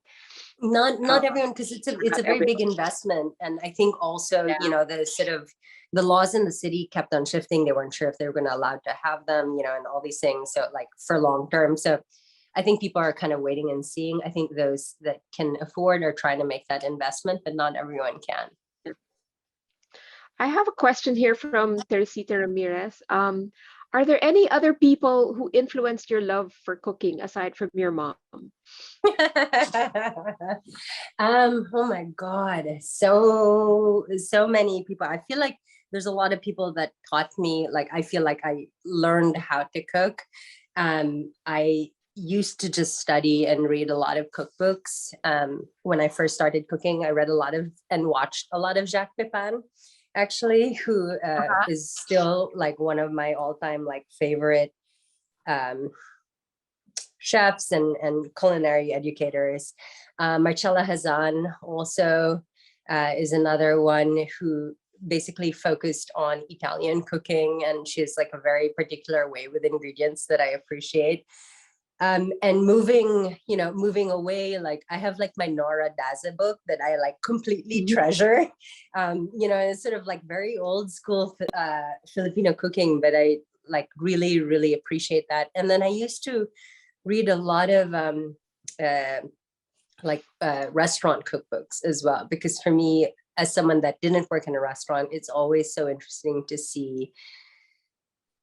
Not Uh, everyone, because it's Not a very big everyone. investment, and I think also, you Yeah. know, the sort of the laws in the city kept on shifting. They weren't sure if they were going to allow to have them, you know, and all these things, so like for long term. So I think people are kind of waiting and seeing. I think those that can afford are trying to make that investment, but not everyone can. I have a question here from Teresita Ramirez. Are there any other people who influenced your love for cooking aside from your mom? Oh my God, so many people. I feel like there's a lot of people that taught me. Like I feel like I learned how to cook. I used to just study and read a lot of cookbooks. When I first started cooking, I read a lot of and watched a lot of Jacques Pepin, actually, who Uh-huh. is still like one of my all-time like favorite um, chefs and culinary educators. Marcella Hazan also is another one who basically focused on Italian cooking, and she has like a very particular way with ingredients that I appreciate. And moving, you know, moving away, like I have like my Nora Daza book that I like completely Mhm. treasure. You know, it's sort of like very old school Filipino cooking, but I like really, really appreciate that. And then I used to read a lot of uh, restaurant cookbooks as well, because for me, as someone that didn't work in a restaurant, it's always so interesting to see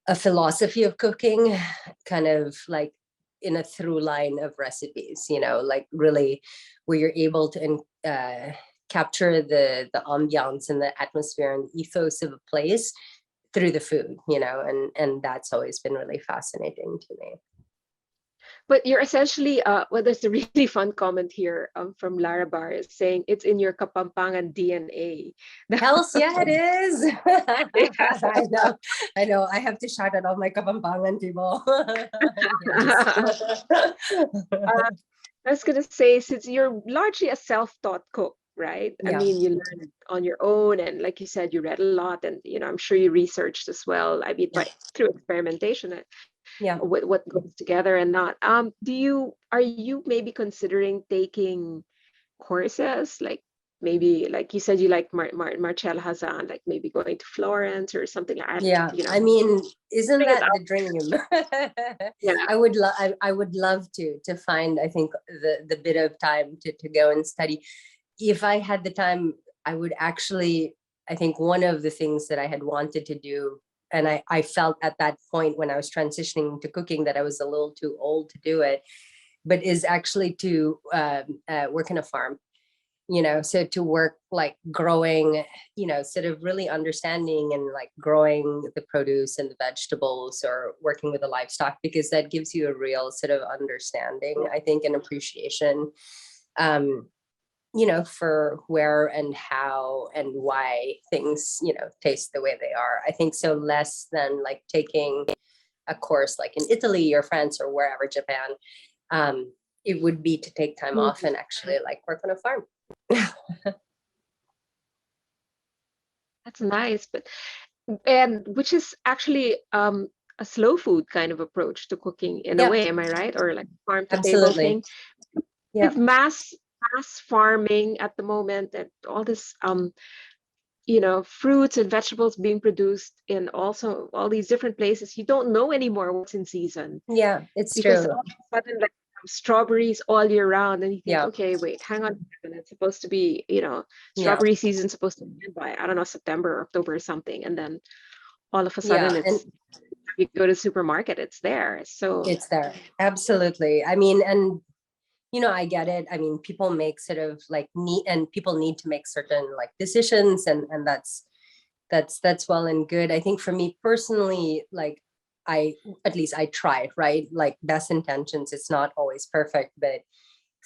a philosophy of cooking kind of like in a through line of recipes, you know, like really where you're able to capture the ambiance and the atmosphere and ethos of a place through the food, you know, and that's always been really fascinating to me. But you're essentially, well, there's a really fun comment here from Lara Bar saying it's in your Kapampangan DNA. Else, yeah, it is. Yeah. I know. I have to shout out all my Kapampangan people. Yes. I was gonna say, since you're largely a self-taught cook, right? I Yeah, mean, you learned on your own, and like you said, you read a lot, and I'm sure you researched as well. I mean, by through experimentation, yeah. with what goes together and not. Are you maybe considering taking courses, like maybe like you said you like Marcel Hazan, like maybe going to Florence or something like that, Yeah, I mean, isn't putting it that out. the dream? Yeah. I would love to find, I think, the bit of time to go and study. If I had the time, I would actually, I think one of the things that I had wanted to do, and I felt at that point when I was transitioning to cooking that I was a little too old to do it, but is actually to work in a farm, you know, so to work like growing, you know, sort of really understanding and like growing the produce and the vegetables, or working with the livestock, because that gives you a real sort of understanding, I think, and appreciation, um you know, for where and how and why things, you know, taste the way they are, I think. So less than like taking a course like in Italy or France or wherever, Japan, um it would be to take time off Mhm. and actually like work on a farm. That's nice, but and which is actually a slow food kind of approach to cooking in a Yeah, way, am I right? Or like farm to table absolutely. thing. Yeah, With mass farming at the moment, and all this fruits and vegetables being produced in also all these different places, you don't know anymore what's in season, yeah, it's because true. all of a sudden, like, strawberries all year round, and you think, Yeah, okay, wait, hang on a second, it's supposed to be, yeah, strawberry season supposed to end by, I don't know, September or October or something, and then all of a yeah, sudden and you go to the supermarket, it's there. So it's there. Absolutely. I mean, and you know, I get it. I mean, people make sort of like need, and people need to make certain like decisions, and that's well and good. I think for me personally, like I, at least I try, right? Like best intentions, it's not always perfect, but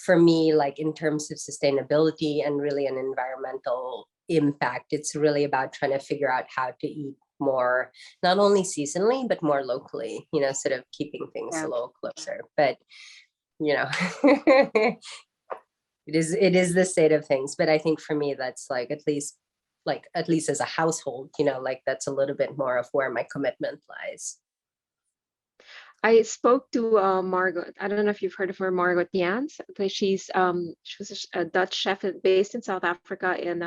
for me, like in terms of sustainability and really an environmental impact, it's really about trying to figure out how to eat more, not only seasonally, but more locally, sort of keeping things a Yeah. little closer. But, it is the state of things. But I think for me, that's at least as a household, like that's a little bit more of where my commitment lies. I spoke to Margot. I don't know if you've heard of her, Margot Jans. She was a Dutch chef based in South Africa in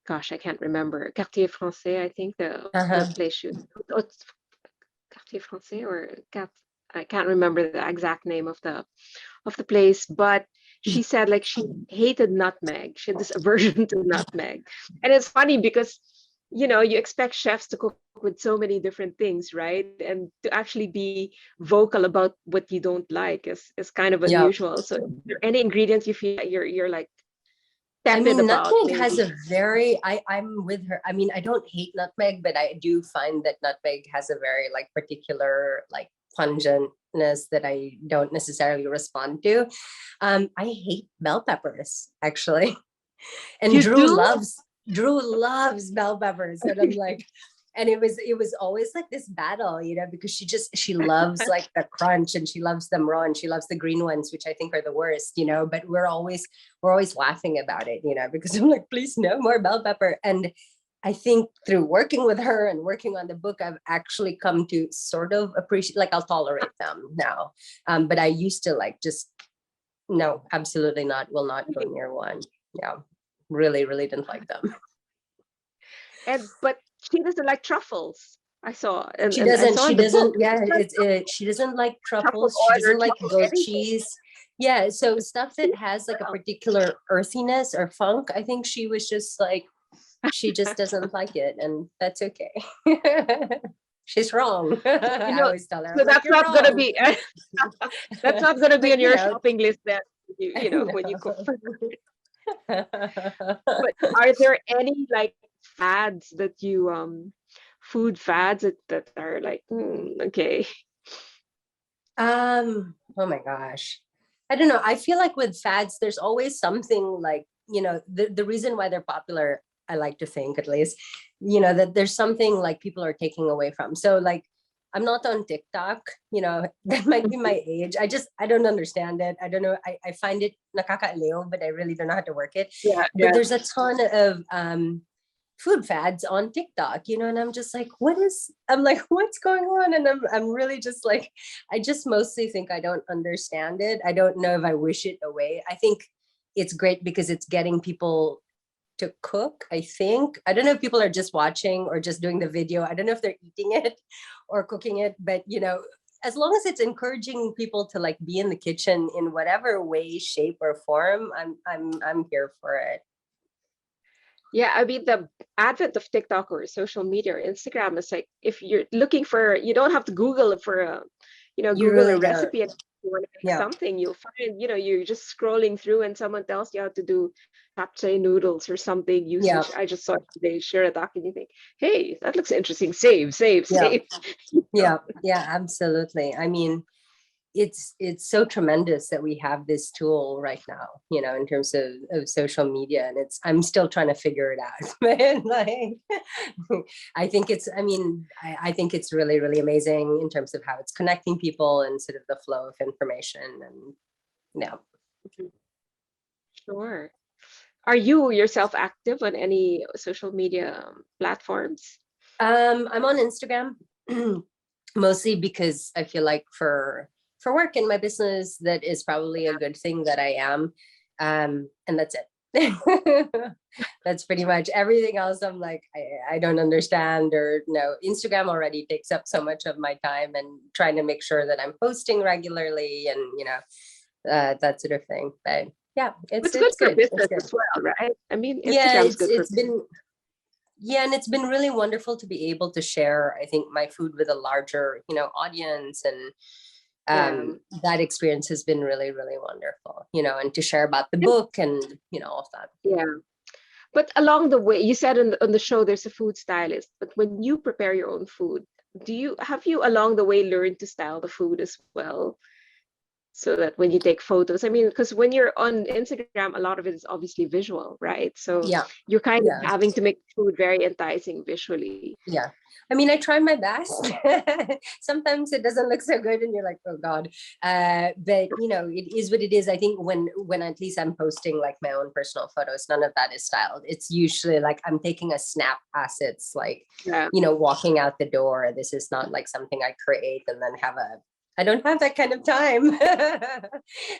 gosh, I can't remember, Quartier Français, I think the place she was, oh, it's Quartier Français I can't remember the exact name of the place, but she said like she hated nutmeg. She had this aversion to nutmeg. And it's funny because you expect chefs to cook with so many different things, right? And to actually be vocal about what you don't like is kind of Yeah. unusual. So are there any ingredients you feel like you're like I tepid mean, about nutmeg has maybe? a I'm with her. I mean, I don't hate nutmeg, but I do find that nutmeg has a very particular pungentness that I don't necessarily respond to. I hate bell peppers actually. And You do? Drew loves bell peppers. And I'm like, and it was always like this battle, because she loves like the crunch and she loves them raw and she loves the green ones, which I think are the worst, but we're always laughing about it, because I'm like, please no more bell pepper. And I think through working with her and working on the book, I've actually come to sort of appreciate, I'll tolerate them now. But I used to just, no, absolutely not, will not go near one. Yeah. Really, really didn't like them. But she doesn't like truffles. I saw and, She and I doesn't, saw she in the book doesn't, yeah, she doesn't like truffle truffles. She oil or doesn't like truffle goat anything. cheese. Yeah, so stuff that has a Wow. particular earthiness or funk, I think she was just she just doesn't like it, and that's okay. She's wrong. You I know, always tell her, so I'm like, that's you're not gonna wrong. be that's not gonna be But on your shopping list then, when you cook for. But are there any like fads that you food fads that are like okay? Oh my gosh. I don't know. I feel like with fads, there's always something the reason why they're popular, I like to think at least, that there's something people are taking away from. So I'm not on TikTok, that might be my age. I don't understand it. I don't know. I find it nakakaaliw, but I really don't know how to work it. Yeah, But yeah. there's a ton of food fads on TikTok, and I'm just like, I'm like, what's going on? And I'm really just like, I just mostly think I don't understand it. I don't know if I wish it away. I think it's great because it's getting people to cook. I think, I don't know if people are just watching or just doing the video. I don't know if they're eating it or cooking it, but as long as it's encouraging people to be in the kitchen in whatever way, shape, or form, I'm here for it. Yeah, I mean the advent of TikTok or social media or Instagram is like if you're looking for, you don't have to Google it for You Google a really don't. recipe and you want to make Yeah. something, you'll find, you're just scrolling through and someone tells you how to do japchae noodles or something Yeah. using. I just saw it today, share a doc, and you think, hey, that looks interesting. Save, save, Yeah. save. Yeah. Yeah, absolutely. I mean, it's so tremendous that we have this tool right now, in terms of social media, and I'm still trying to figure it out. But I think I think it's really, really amazing in terms of how it's connecting people and sort of the flow of information. And yeah. Sure. Are you yourself active on any social media platforms? I'm on Instagram mostly because I feel like for work in my business, that is probably a good thing that I am. And that's it. That's pretty much everything else. I'm like, I don't understand, or no, Instagram already takes up so much of my time, and trying to make sure that I'm posting regularly and, that sort of thing. But yeah, It's good it's for good. It's business good. as well, right? I mean, Yeah, Instagram's good for. and it's been really wonderful to be able to share, I think, my food with a larger, audience. And Yeah. that experience has been really, really wonderful, and to share about the And book and, all of that. yeah. But along the way, you said on the show there's a food stylist, but when you prepare your own food, have you along the way learned to style the food as well? so that when you take photos, I mean, because when you're on Instagram, a lot of it is obviously visual, right? So Yeah. you're kind of Yeah. having to make food very enticing visually. Yeah. I mean, I try my best. Sometimes it doesn't look so good and you're like, oh God. But you know, it is what it is. I think when at least I'm posting like my own personal photos, none of that is styled. It's usually like I'm taking a snap as it's like, Yeah. you know, walking out the door. This is not like something I create and then have a I don't have that kind of time.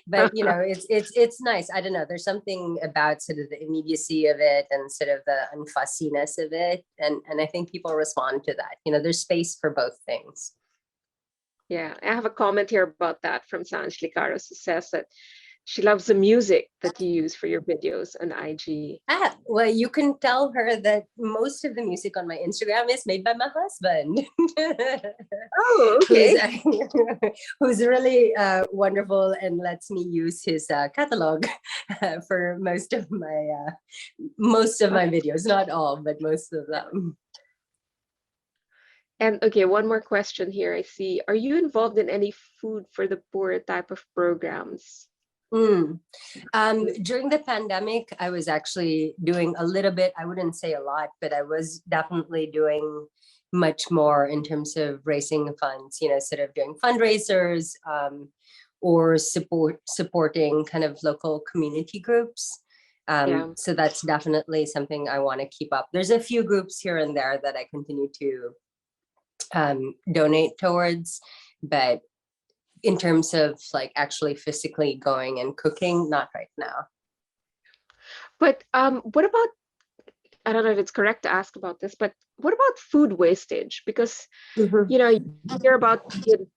But you know, it's nice. I don't know. There's something about sort of the immediacy of it and sort of the unfussiness of it. And I think people respond to that. You know, there's space for both things. Yeah, I have a comment here about that from Sanj Licaros, who says that she loves the music that you use for your videos on IG. Well, you can tell her that most of the music on my Instagram is made by my husband. Oh, who's okay. who's really wonderful and lets me use his catalog for most of my videos, not all, but most of them. And okay, one more question here. I see. Are you involved in any food for the poor type of programs? Mm. During the pandemic, I was actually doing a little bit, I wouldn't say a lot, but I was definitely doing much more in terms of raising funds, you know, sort of doing fundraisers, or supporting kind of local community groups. Yeah. So that's definitely something I want to keep up. There's a few groups here and there that I continue to donate towards, but in terms of like actually physically going and cooking, not right now. But what about, I don't know if it's correct to ask about this, but what about food wastage? Because Mhm. you hear about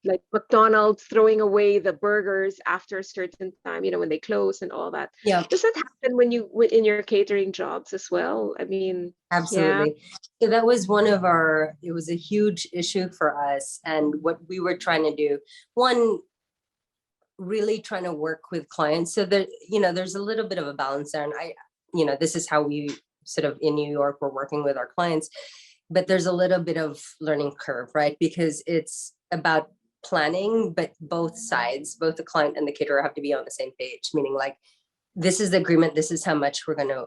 like McDonald's throwing away the burgers after a certain time, when they close and all that. Yeah, Does that happen when in your catering jobs as well? I mean, yeah. absolutely. So that was it was a huge issue for us. And what we were trying to do, one, really trying to work with clients. So that, there's a little bit of a balance there. And this is how we sort of in New York, we're working with our clients, but there's a little bit of learning curve, right? Because it's about planning, but both sides, both the client and the caterer have to be on the same page, meaning like, this is the agreement, this is how much we're going to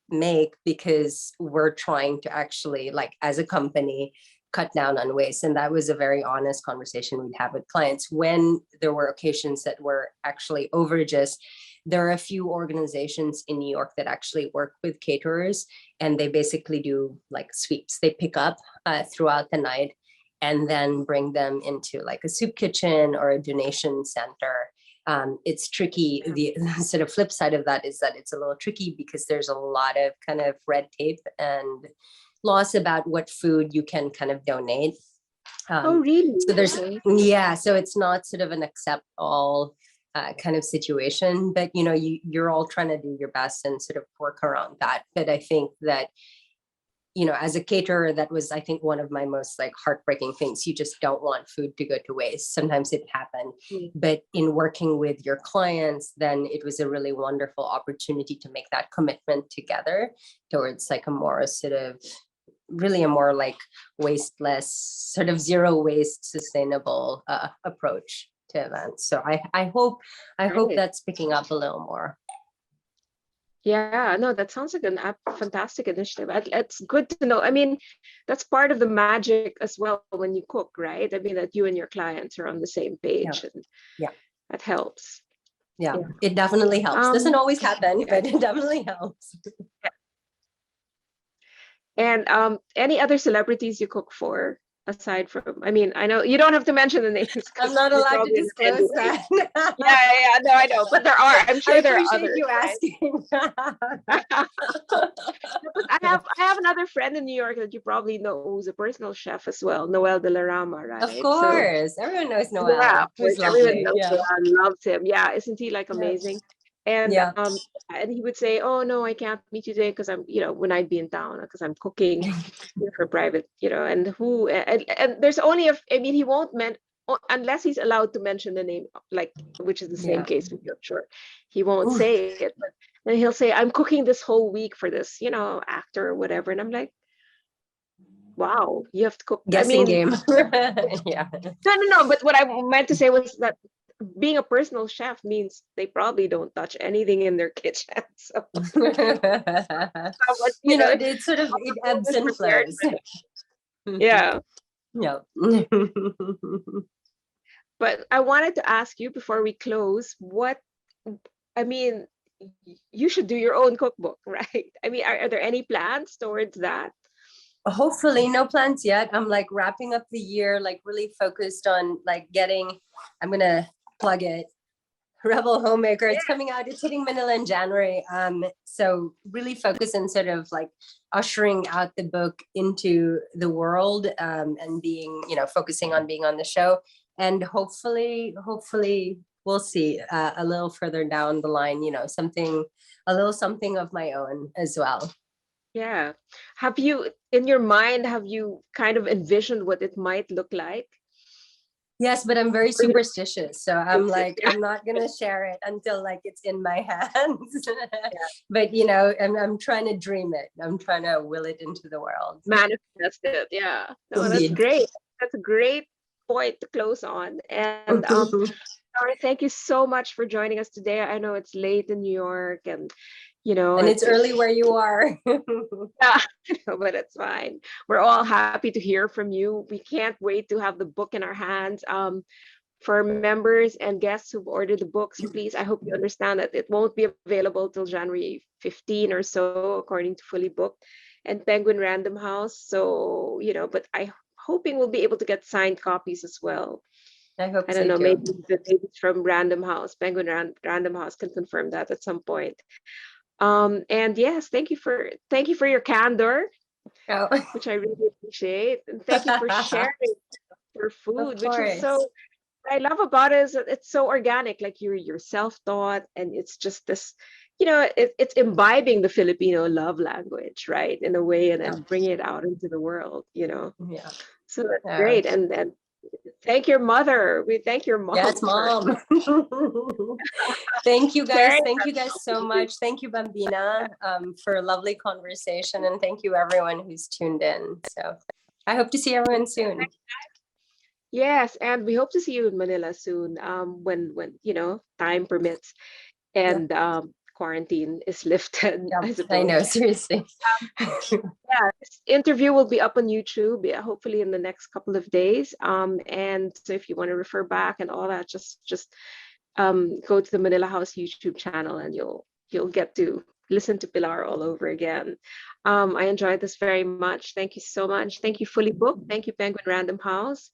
make, because we're trying to actually, like, as a company, cut down on waste. And that was a very honest conversation we'd have with clients when there were occasions that were actually overages. There are a few organizations in New York that actually work with caterers, and they basically do like sweeps. They pick up throughout the night and then bring them into like a soup kitchen or a donation center. It's tricky. The sort of flip side of that is that it's a little tricky because there's a lot of kind of red tape and laws about what food you can kind of donate. Oh, really? So there's, Okay. yeah, so it's not sort of an accept all kind of situation, but you're all trying to do your best and sort of work around that. But I think that, as a caterer, that was, I think, one of my most like heartbreaking things. You just don't want food to go to waste. Sometimes it happened, but in working with your clients, then it was a really wonderful opportunity to make that commitment together towards like a more sort of really a more like wasteless, sort of zero waste, sustainable approach to events. So I hope Right. that's picking up a little more. Yeah, no, that sounds like fantastic initiative. It's good to know. I mean, that's part of the magic as well when you cook, right? I mean, that you and your clients are on the same Yeah, page, and yeah, that helps. yeah. Yeah. It definitely helps. Doesn't always happen, Yeah. but it definitely helps. And any other celebrities you cook for aside from, I mean, I know you don't have to mention the names I'm because not you're allowed to probably in an disclose NDA. that. Yeah, yeah, no, I know, but there are. I'm I sure there are appreciate others, you right? asking. No, but I have another friend in New York that you probably know who's a personal chef as well, Noel de la Rama, Of right? So course, everyone knows yeah, Noel. of He's course, everyone lovely. knows Yeah, Noel, loves him. Yeah, isn't he like yeah, amazing? And yeah. and he would say, "Oh no, I can't meet you today because I'm, when I'd be in town because I'm cooking, for private, and and there's only I mean, he won't unless he's allowed to mention the name, like, which is the same Yeah. case with you, I'm sure. He won't Oof, say it, but then he'll say, "I'm cooking this whole week for this, actor or whatever," and I'm like, "Wow, you have to cook." I guessing mean, game. Yeah. no, no, no. But what I meant to say was that being a personal chef means they probably don't touch anything in their kitchen. So someone, it sort of, all the it food ebbs is and prepared flows. for them. Yeah. Yeah. But I wanted to ask you before we close, I mean, you should do your own cookbook, right? I mean, are there any plans towards that? Hopefully, no plans yet. I'm like wrapping up the year, like really focused on like getting, I'm gonna plug it, Rebel Homemaker. It's coming out, it's hitting Manila in January. So really focus on sort of like ushering out the book into the world, and being, focusing on being on the show. And hopefully we'll see, a little further down the line, a little something of my own as well. Yeah. Have you, in your mind, have you kind of envisioned what it might look like? Yes, but I'm very Or you superstitious. So I'm don't- like, I'm not gonna share it until like it's in my hands. Yeah. But I'm trying to dream it. I'm trying to will it into the world. Manifest it. Yeah. No, that's Indeed. great. That's a great point to close on. And Laura, thank you so much for joining us today. I know it's late in New York, and And it's it's early where you are. yeah, but it's fine. We're all happy to hear from you. We can't wait to have the book in our hands. For members and guests who've ordered the books, please, I hope you understand that it won't be available till January 15 or so, according to Fully Booked and Penguin Random House. So, but I'm hoping we'll be able to get signed copies as well. I hope I so don't know, too. maybe the ladies from Random House, Random House can confirm that at some point. And yes, thank you for your candor, Oh, which I really appreciate. And thank you for sharing your of food, which is course. so what I love about it is that it's so organic, like you're self-taught, and it's just this, it's imbibing the Filipino love language, right, in a way, and Yeah. then bringing it out into the world. Yeah. So that's Uh, great. And thank your mother. We thank your yes, mom for mom. Thank you guys. sharing Thank that you guys so with you. much. Thank you, Bambina, for a lovely conversation. And thank you everyone who's tuned in. So I hope to see everyone soon. Yes, and we hope to see you in Manila soon, when time permits Yeah. and quarantine is lifted, Yeah, I I suppose. know, seriously. Yeah, this interview will be up on YouTube, yeah, hopefully in the next couple of days. And so if you want to refer back and all that, just go to the Manila House YouTube channel, and you'll get to listen to Pilar all over again. I enjoyed this very much. Thank you so much. Thank you, Fully Booked. Thank you, Penguin Random House.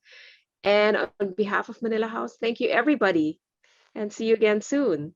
And on behalf of Manila House, thank you, everybody, and see you again soon.